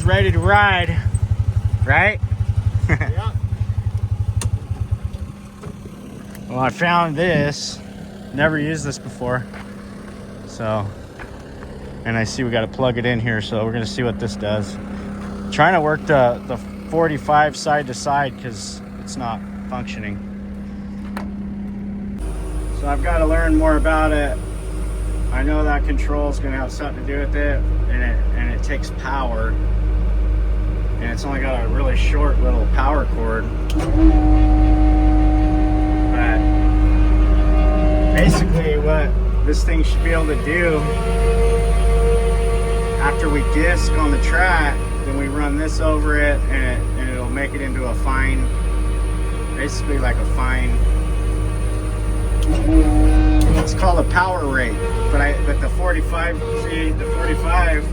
ready to ride, right? Yeah. Well, I found this. Never used this before. So, and I see we got to plug it in here, so we're going to see what this does. Trying to work the 45 side to side because it's not functioning. So I've got to learn more about it. I know that control is going to have something to do with it, and it takes power, and it's only got a really short little power cord. But basically what this thing should be able to do, after we disc on the track, then we run this over it, and it'll make it into a fine, basically like a fine, it's called a power rate. But the 45, see, the 45,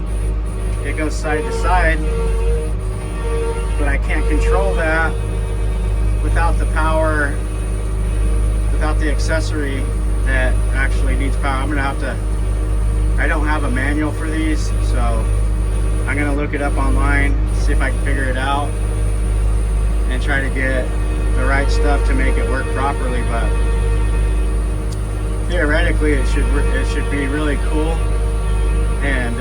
it goes side to side, but I can't control that without the power, without the accessory that actually needs power. I'm gonna have to, I don't have a manual for these, so I'm gonna look it up online, see if I can figure it out, and try to get the right stuff to make it work properly. But theoretically, it should be really cool. And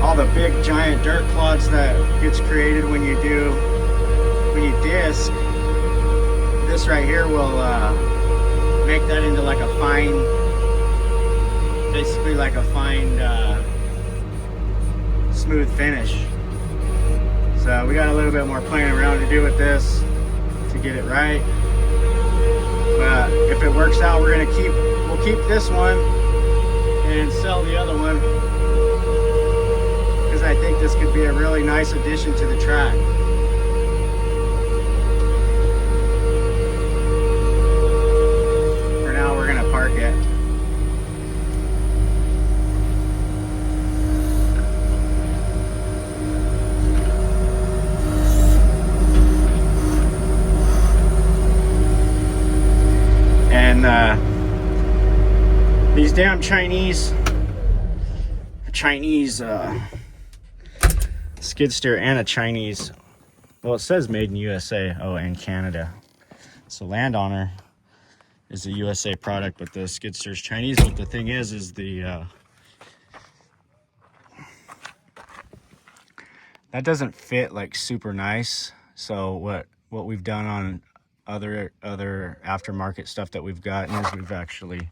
all the big giant dirt clods that gets created when you disc, this right here will make that into like a fine, basically like a fine smooth finish. So we got a little bit more playing around to do with this to get it right. But if it works out, we'll keep this one and sell the other one, because I think this could be a really nice addition to the track. For now, we're gonna park it. These damn Chinese skid steer, and a Chinese, well, it says made in USA, oh, and Canada. So Landowner is a USA product, but the skid steer is Chinese. But the thing is the that doesn't fit like super nice. So what we've done on other aftermarket stuff that we've gotten is we've actually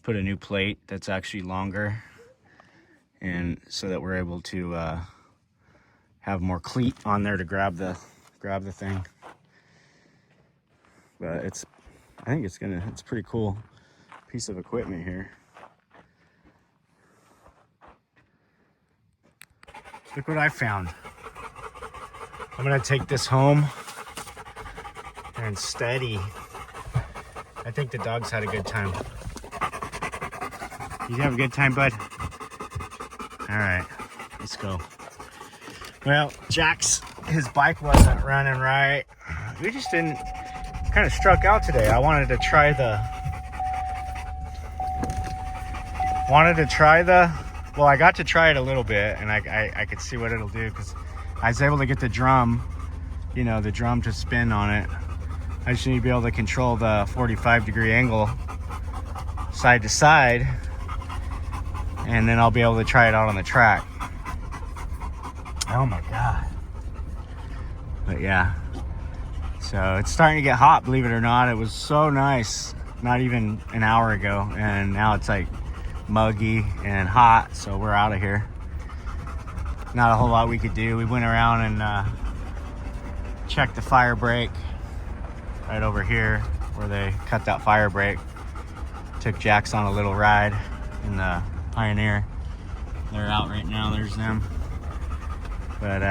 put a new plate that's actually longer, and so that we're able to have more cleat on there to grab the thing. But I think it's a pretty cool piece of equipment here. Look what I found. I'm gonna take this home and study. I think the dogs had a good time. You have a good time, bud? All right, let's go. Well, his bike wasn't running right. We just kind of struck out today. I wanted to try well, I got to try it a little bit, and I could see what it'll do, because I was able to get the drum, the drum to spin on it. I just need to be able to control the 45-degree angle side to side, and then I'll be able to try it out on the track. Oh my God. But yeah, so it's starting to get hot, believe it or not. It was so nice not even an hour ago, and now it's like muggy and hot, so we're out of here. Not a whole lot we could do. We went around and checked the fire brake right over here where they cut that fire brake. Took Jax on a little ride in the Pioneer. They're out right now, there's them. But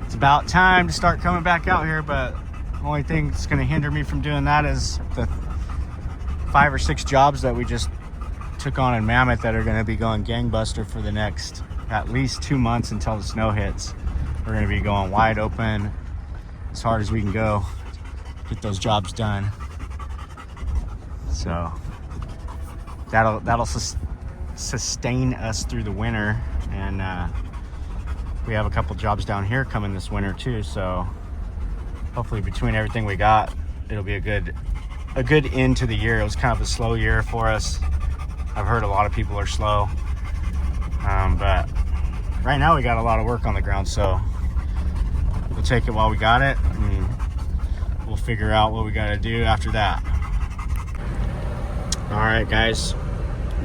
it's about time to start coming back out here, but the only thing that's gonna hinder me from doing that is the 5 or 6 jobs that we just took on in Mammoth that are gonna be going gangbuster for the next at least 2 months until the snow hits. We're gonna be going wide open as hard as we can go, get those jobs done. So that'll sustain us through the winter. And we have a couple jobs down here coming this winter too, so hopefully between everything we got, it'll be a good end to the year. It was kind of a slow year for us. I've heard a lot of people are slow, but right now we got a lot of work on the ground, so we'll take it while we got it, and we'll figure out what we got to do after that. All right, guys,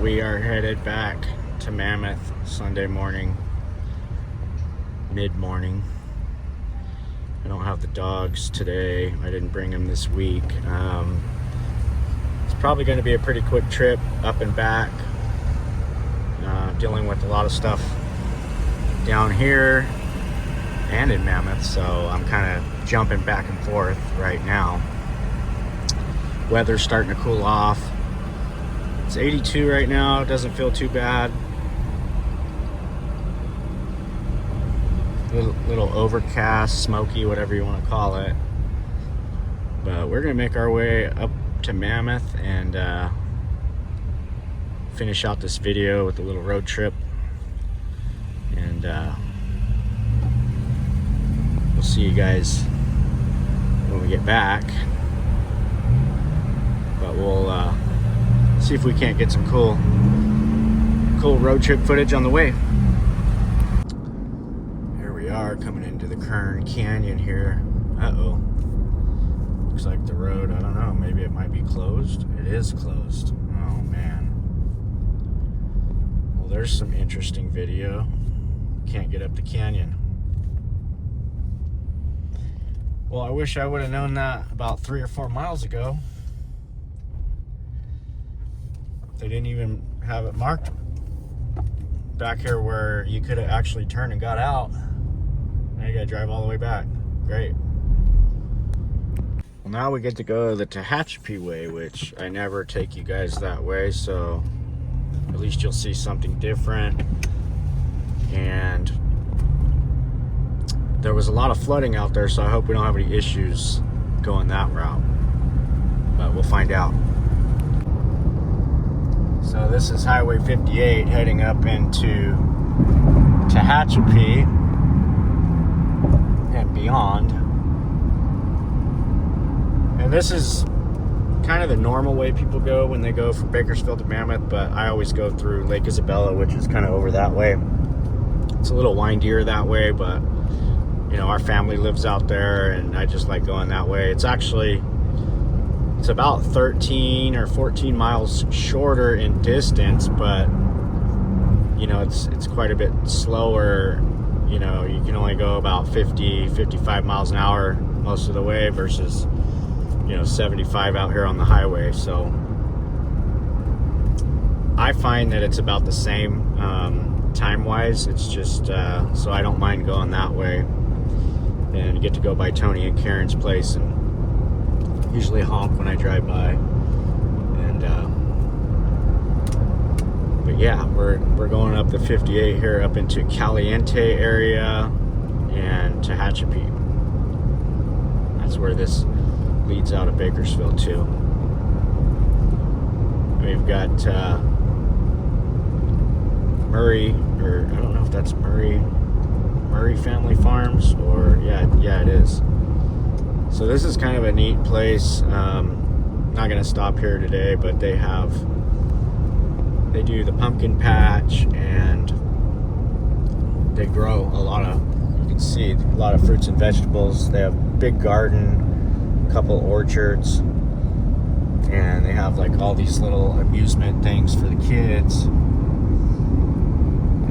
we are headed back to Mammoth Sunday morning, mid-morning. I don't have the dogs today. I didn't bring them this week. It's probably going to be a pretty quick trip up and back, dealing with a lot of stuff down here and in Mammoth, so I'm kind of jumping back and forth right now. Weather's starting to cool off. It's 82 right now. It doesn't feel too bad. Little overcast, smoky, whatever you want to call it. But we're gonna make our way up to Mammoth and finish out this video with a little road trip. And we'll see you guys when we get back. But we'll see if we can't get some cool road trip footage on the way. Are coming into the Kern Canyon here. Uh-oh. Looks like the road, I don't know, maybe it might be closed. It is closed. Oh, man. Well, there's some interesting video. Can't get up the canyon. Well, I wish I would have known that about 3 or 4 miles ago. They didn't even have it marked back here where you could have actually turned and got out. Now you gotta drive all the way back. Great. Well, now we get to go the Tehachapi way, which I never take you guys that way, so at least you'll see something different. And there was a lot of flooding out there, so I hope we don't have any issues going that route, but we'll find out. So this is Highway 58 heading up into Tehachapi and beyond. And this is kind of the normal way people go when they go from Bakersfield to Mammoth, but I always go through Lake Isabella, which is kind of over that way. It's a little windier that way, but you know, our family lives out there and I just like going that way. It's about 13 or 14 miles shorter in distance, but you know, it's quite a bit slower. You know, you can only go about 50-55 miles an hour most of the way versus, you know, 75 out here on the highway. So I find that it's about the same time wise. It's just so I don't mind going that way and get to go by Tony and Karen's place and usually honk when I drive by. And but yeah, we're going up the 58 here up into Caliente area and Tehachapi. That's where this leads out of Bakersfield too. We've got Murray, or I don't know if that's Murray Family Farms, or yeah it is. So this is kind of a neat place. Not gonna stop here today, but they do the pumpkin patch and they grow a lot of, you can see a lot of fruits and vegetables. They have a big garden, a couple orchards, and they have like all these little amusement things for the kids.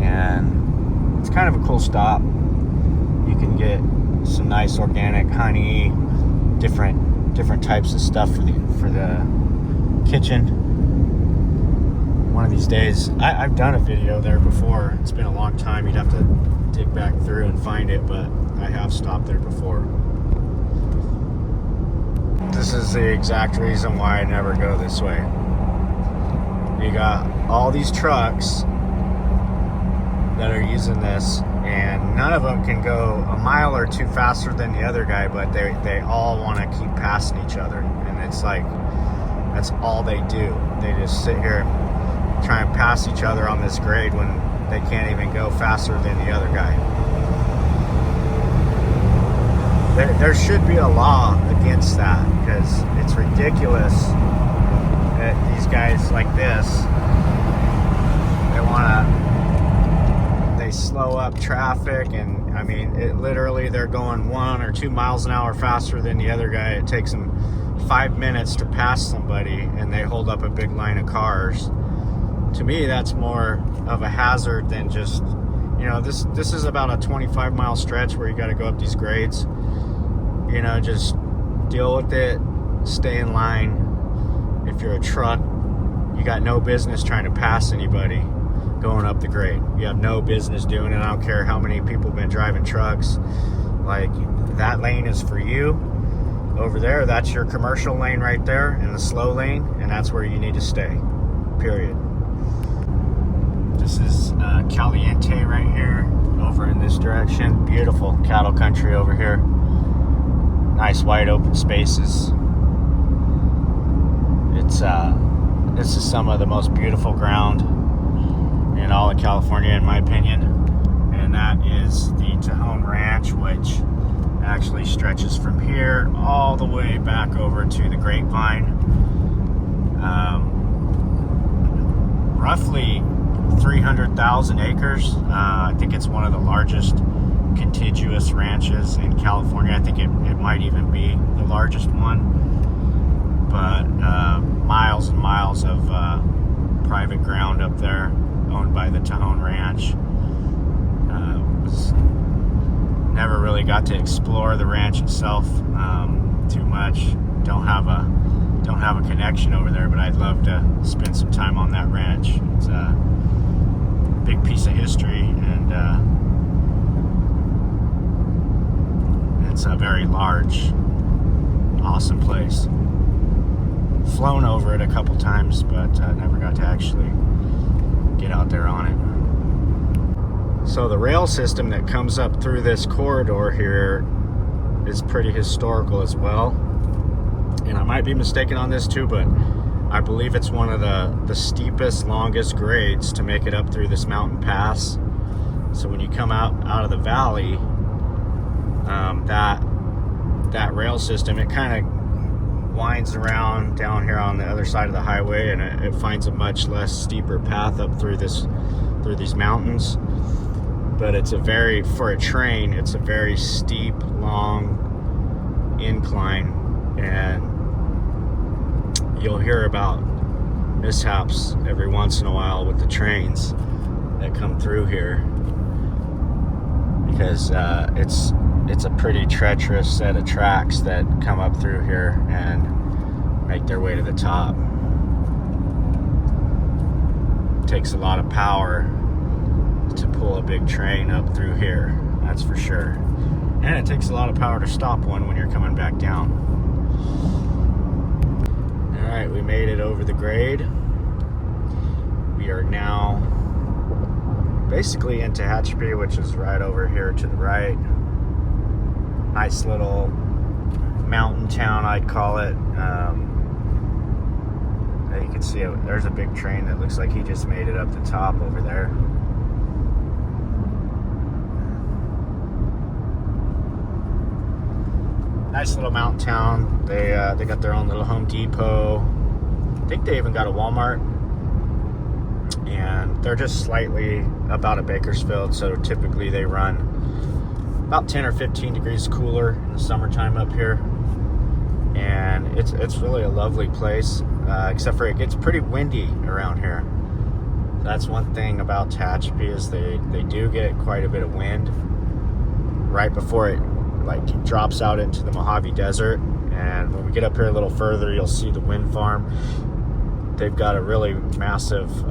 And it's kind of a cool stop. You can get some nice organic honey, different types of stuff for the kitchen. One of these days, I've done a video there before. It's been a long time. You'd have to dig back through and find it, but I have stopped there before. This is the exact reason why I never go this way. You got all these trucks that are using this, and none of them can go a mile or two faster than the other guy, but they all want to keep passing each other. And it's like, that's all they do. They just sit here try and pass each other on this grade when they can't even go faster than the other guy. There should be a law against that, because it's ridiculous that these guys like this, they slow up traffic, and I mean, literally they're going 1 or 2 miles an hour faster than the other guy. It takes them 5 minutes to pass somebody, and they hold up a big line of cars. To me, that's more of a hazard than just, you know, this is about a 25-mile stretch where you got to go up these grades. You know, just deal with it, stay in line. If you're a truck, you got no business trying to pass anybody going up the grade. You have no business doing it. I don't care how many people have been driving trucks. Like, that lane is for you. Over there, that's your commercial lane right there, in the slow lane, and that's where you need to stay, period. This is Caliente right here, over in this direction. Beautiful cattle country over here. Nice wide open spaces. This is some of the most beautiful ground in all of California, in my opinion, and that is the Tejon Ranch, which actually stretches from here all the way back over to the Grapevine. Roughly 300,000 acres. I think it's one of the largest contiguous ranches in California. I think it might even be the largest one. But miles and miles of private ground up there, owned by the Tejon Ranch. Never really got to explore the ranch itself too much. Don't have a connection over there, but I'd love to spend some time on that ranch. It's a big piece of history, and it's a very large, awesome place. Flown over it a couple times, but never got to actually get out there on it. So the rail system that comes up through this corridor here is pretty historical as well. And I might be mistaken on this too, but I believe it's one of the steepest, longest grades to make it up through this mountain pass. So when you come out of the valley, that rail system, it kind of winds around down here on the other side of the highway, and it finds a much less steeper path up through these mountains. But for a train, it's a very steep, long incline, and you'll hear about mishaps every once in a while with the trains that come through here, because it's a pretty treacherous set of tracks that come up through here and make their way to the top. It takes a lot of power to pull a big train up through here, that's for sure. And it takes a lot of power to stop one when you're coming back down. Alright, we made it over the grade. We are now basically in Tehachapi, which is right over here to the right. Nice little mountain town, I'd call it. You can see there's a big train that looks like he just made it up the top over there. Nice little mountain town. They got their own little Home Depot. I think they even got a Walmart. And they're just slightly up out of Bakersfield, so typically they run about 10 or 15 degrees cooler in the summertime up here. And it's really a lovely place, except for it gets pretty windy around here. That's one thing about Tehachapi, is they do get quite a bit of wind right before it drops out into the Mojave Desert. And when we get up here a little further, you'll see the wind farm. They've got a really massive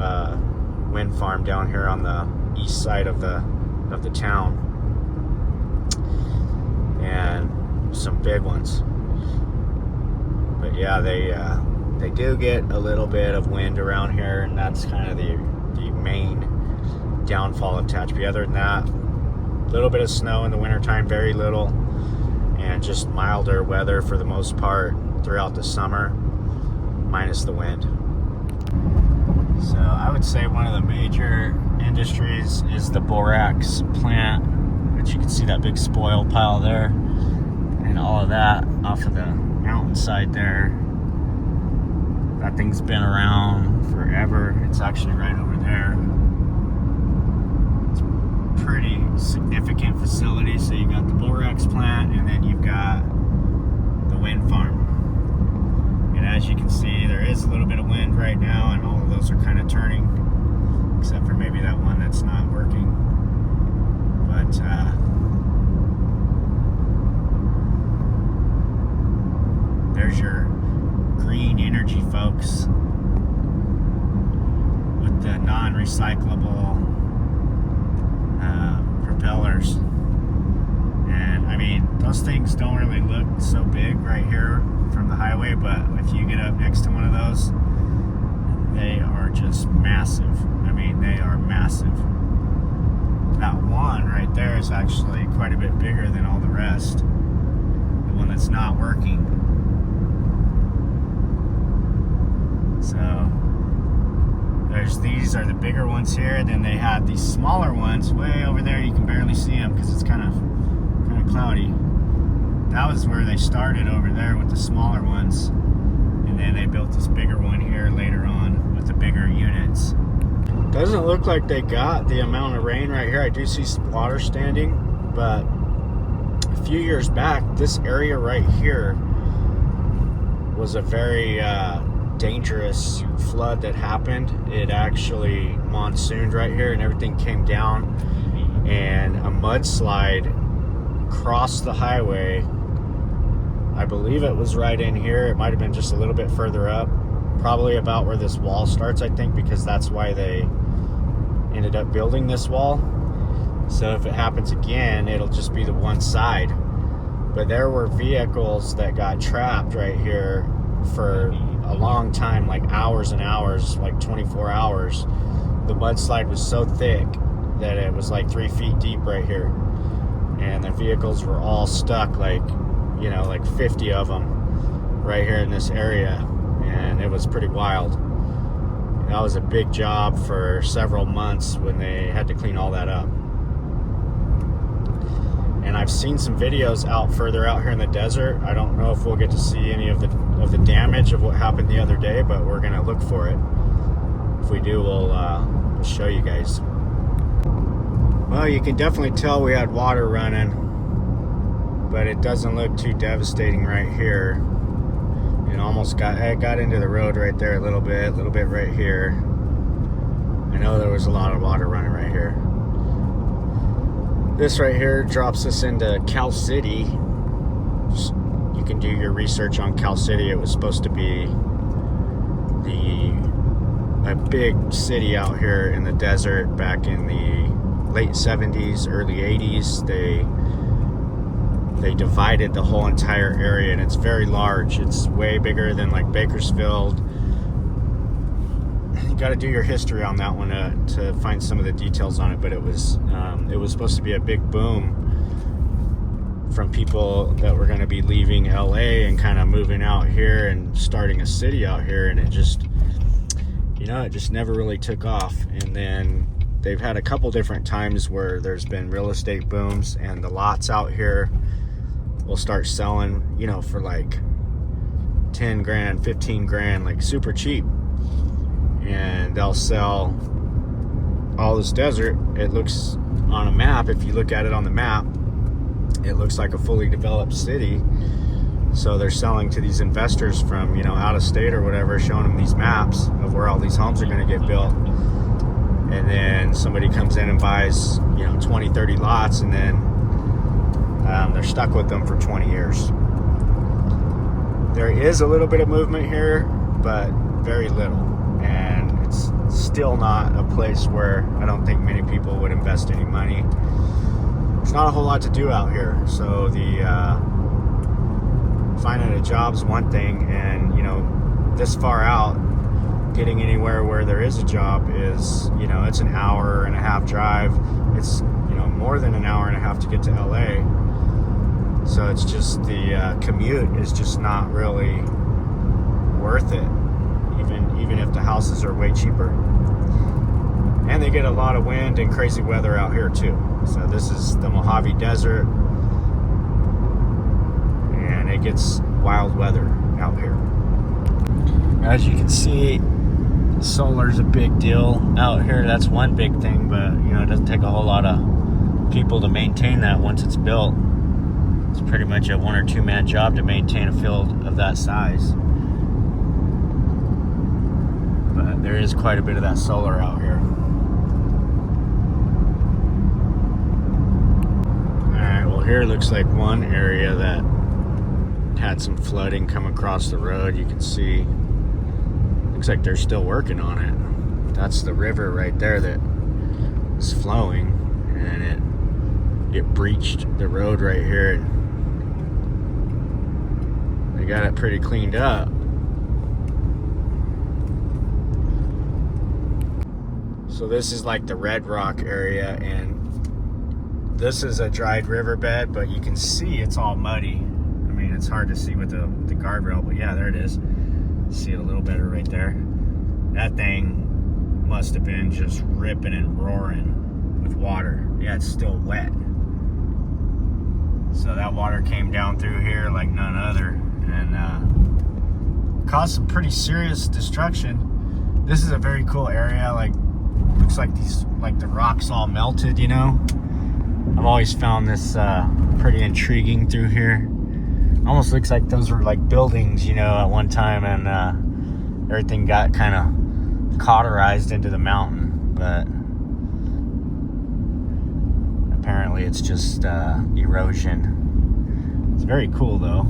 wind farm down here on the east side of the town, and some big ones. But yeah, they do get a little bit of wind around here, and that's kind of the main downfall of Tehachapi. Other than that, a little bit of snow in the wintertime, very little, and just milder weather for the most part throughout the summer, minus the wind. So I would say one of the major industries is the borax plant, which you can see that big spoil pile there, and all of that off of the mountainside there. That thing's been around forever. It's actually right over there. It's a pretty significant facility. So you got the borax plant, and then you've got the wind farm. And as you can see, there is a little bit of wind right now, and all of those are kind of turning, except for maybe that one that's not working. But there's your green energy, folks, with the non-recyclable propellers. And I mean, those things don't really look so big right here from the highway, but if you get up next to one of those, they are just massive. I mean, they are massive. That one right there is actually quite a bit bigger than all the rest. The one that's not working. So these are the bigger ones here. Then they had these smaller ones way over there. You can barely see them because it's kind of cloudy. That was where they started over there with the smaller ones, and then they built this bigger one here later on with the bigger units. Doesn't look like they got the amount of rain right here. I do see some water standing, but a few years back, this area right here was a very dangerous flood that happened. It actually monsooned right here, and everything came down, and a mudslide crossed the highway. I believe it was right in here. It might have been just a little bit further up, probably about where this wall starts, I think, because that's why they ended up building this wall. So if it happens again, it'll just be the one side. But there were vehicles that got trapped right here for a long time, like hours and hours, like 24 hours. The mudslide was so thick that it was like 3 feet deep right here, and the vehicles were all stuck, like, you know, like 50 of them right here in this area, and it was pretty wild. That was a big job for several months when they had to clean all that up. And I've seen some videos out further out here in the desert. I don't know if we'll get to see any of the damage of what happened the other day, but we're gonna look for it. If we do, we'll show you guys. Well, you can definitely tell we had water running, but it doesn't look too devastating right here. It almost got into the road right there a little bit right here. I know there was a lot of water running right here. This right here drops us into Cal City. You can do your research on Cal City. It was supposed to be a big city out here in the desert back in the late 70s, early 80s. They divided the whole entire area, and it's very large. It's way bigger than like Bakersfield. You got to do your history on that one to find some of the details on it, but it was supposed to be a big boom from people that were going to be leaving LA and kind of moving out here and starting a city out here, and it just never really took off. And then they've had a couple different times where there's been real estate booms, and the lots out here will start selling, you know, for like 10 grand, 15 grand, like super cheap. And they'll sell all this desert. It looks on a map, if you look at it on the map, it looks like a fully developed city. So they're selling to these investors from, you know, out of state or whatever, showing them these maps of where all these homes are going to get built. And then somebody comes in and buys, you know, 20, 30 lots, and then they're stuck with them for 20 years. There is a little bit of movement here, but very little. And it's still not a place where I don't think many people would invest any money. There's not a whole lot to do out here. So finding a job's one thing, and, you know, this far out, getting anywhere where there is a job is, you know, it's an hour and a half drive. It's, you know, more than an hour and a half to get to LA. So it's just the commute is just not really worth it. even if the houses are way cheaper. And they get a lot of wind and crazy weather out here too. So this is the Mojave Desert, and it gets wild weather out here. As you can see, solar's a big deal out here. That's one big thing, but you know, it doesn't take a whole lot of people to maintain that once it's built. It's pretty much a 1 or 2 man job to maintain a field of that size. But there is quite a bit of that solar out here. Alright, well here looks like one area that had some flooding come across the road. You can see, looks like they're still working on it. That's the river right there that is flowing, and it breached the road right here. They got it pretty cleaned up. So this is like the Red Rock area, and this is a dried riverbed, but you can see it's all muddy. I mean, it's hard to see with the guardrail, but yeah, there it is. See it a little better right there. That thing must have been just ripping and roaring with water. Yeah, it's still wet. So that water came down through here like none other, and caused some pretty serious destruction. This is a very cool area. Like, looks like the rocks all melted, you know. I've always found this pretty intriguing through here. Almost looks like those were like buildings, you know, at one time, and everything got kind of cauterized into the mountain, but apparently it's just erosion. It's very cool though.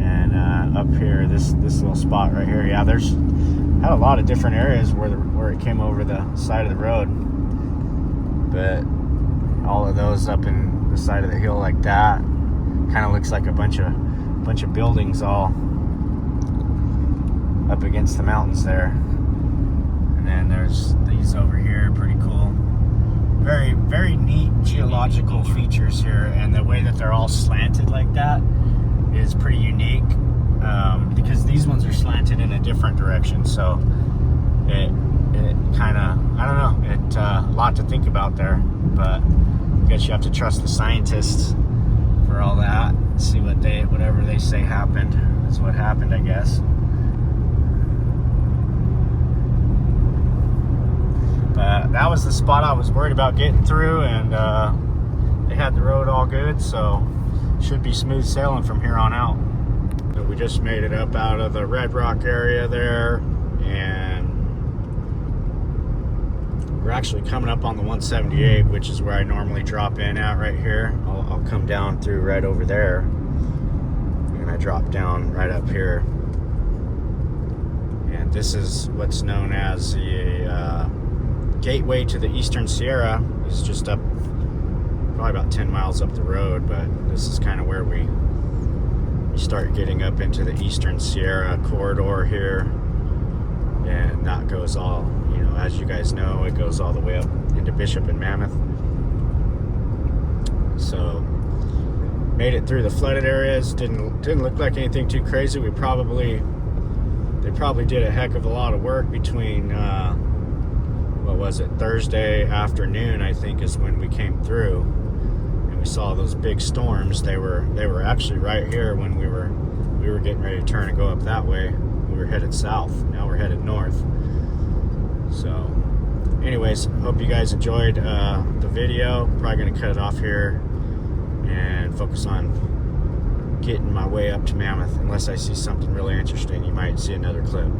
And up here, this little spot right here, yeah, there's had a lot of different areas where it came over the side of the road, but all of those up in the side of the hill like that kind of looks like a bunch of buildings all up against the mountains there. And then there's these over here, pretty cool. Very, very neat geological features here, and the way that they're all slanted like that is pretty unique, because these ones are slanted in a different direction. So it kind of, I don't know, a lot to think about there, but I guess you have to trust the scientists for all that. See whatever they say happened is what happened, I guess. But that was the spot I was worried about getting through, and they had the road all good, so should be smooth sailing from here on out. So we just made it up out of the Red Rock area there, and we're actually coming up on the 178, which is where I normally drop in at right here. I'll come down through right over there, and I drop down right up here. And this is what's known as the gateway to the Eastern Sierra. It's just up, probably about 10 miles up the road, but this is kind of where we start getting up into the Eastern Sierra corridor here. And that goes all, you know, as you guys know, it goes all the way up into Bishop and Mammoth. So made it through the flooded areas. Didn't look like anything too crazy. They probably did a heck of a lot of work between what was it, Thursday afternoon, I think, is when we came through, and we saw those big storms. They were actually right here when we were getting ready to turn and go up that way. We were headed south. Now we're headed north. So anyways, hope you guys enjoyed the video. Probably gonna cut it off here and focus on getting my way up to Mammoth. Unless I see something really interesting, you might see another clip.